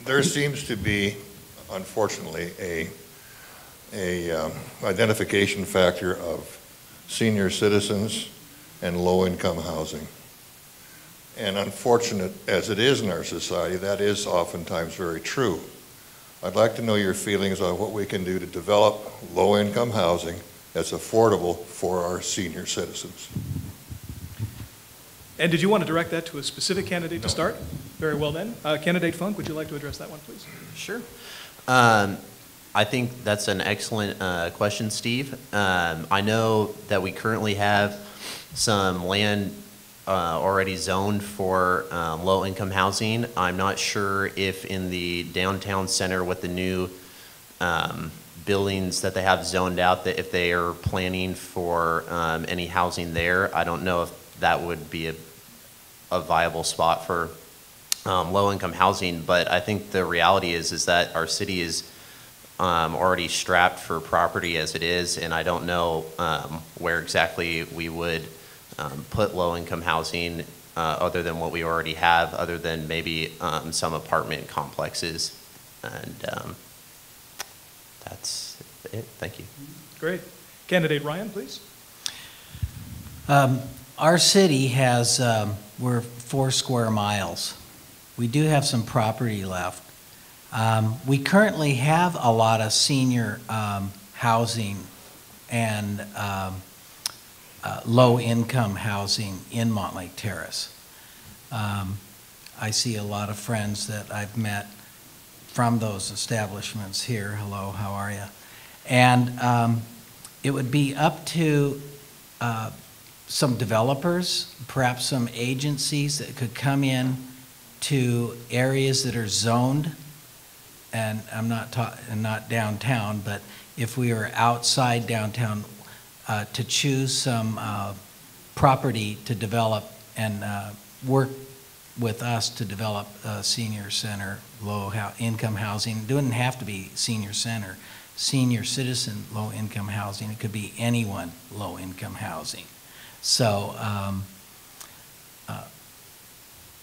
There seems to be, unfortunately, a identification factor of senior citizens and low-income housing. And unfortunate as it is in our society, that is oftentimes very true. I'd like to know your feelings on what we can do to develop low-income housing that's affordable for our senior citizens. And did you want to direct that to a specific candidate to start? Very well then. Candidate Funk, would you like to address that one, please? Sure. I think that's an excellent question, Steve. I know that we currently have some land already zoned for low-income housing. I'm not sure if in the downtown center with the new buildings that they have zoned out, that if they are planning for any housing there. I don't know if that would be a viable spot for low-income housing, but I think the reality is that our city is already strapped for property as it is, and I don't know where exactly we would put low-income housing other than what we already have, other than maybe some apartment complexes. And that's it. Thank you. Great. Candidate Ryan, please. Our city has, we're 4 square miles. We do have some property left. We currently have a lot of senior housing and low-income housing in Mountlake Terrace. I see a lot of friends that I've met from those establishments here. Hello, how are you? And it would be up to some developers, perhaps some agencies that could come in to areas that are zoned, and I'm not downtown, but if we were outside downtown, to choose some property to develop and work with us to develop a senior center, low-income housing. It doesn't have to be senior center, senior citizen low-income housing. It could be anyone low-income housing. So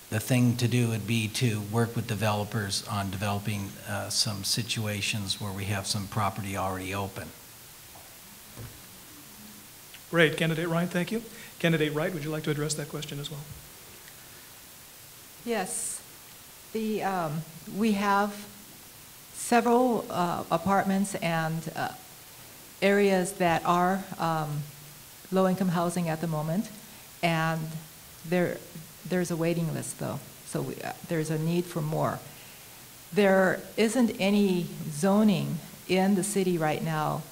the thing to do would be to work with developers on developing some situations where we have some property already open. Great. Candidate Ryan, thank you. Candidate Wright, would you like to address that question as well? Yes. We have several apartments and areas that are low-income housing at the moment, and there's a waiting list, though, so there's a need for more. There isn't any zoning in the city right now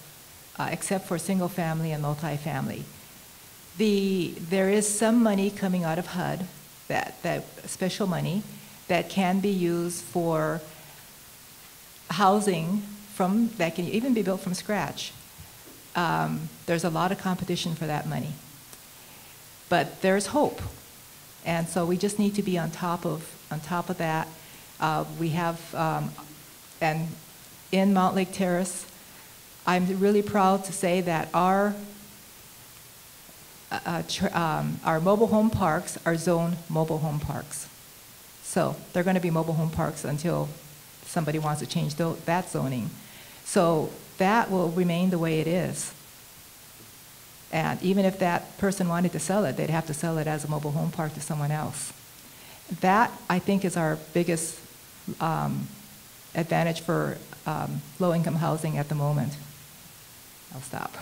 except for single-family and multifamily. There is some money coming out of HUD, that special money, that can be used for housing that can even be built from scratch. There's a lot of competition for that money. But there's hope. And so we just need to be on top of that. We have, and in Mountlake Terrace, I'm really proud to say that our mobile home parks are zoned mobile home parks. So they're going to be mobile home parks until somebody wants to change that zoning. So that will remain the way it is. And even if that person wanted to sell it, they'd have to sell it as a mobile home park to someone else. That, I think, is our biggest advantage for low-income housing at the moment. I'll stop.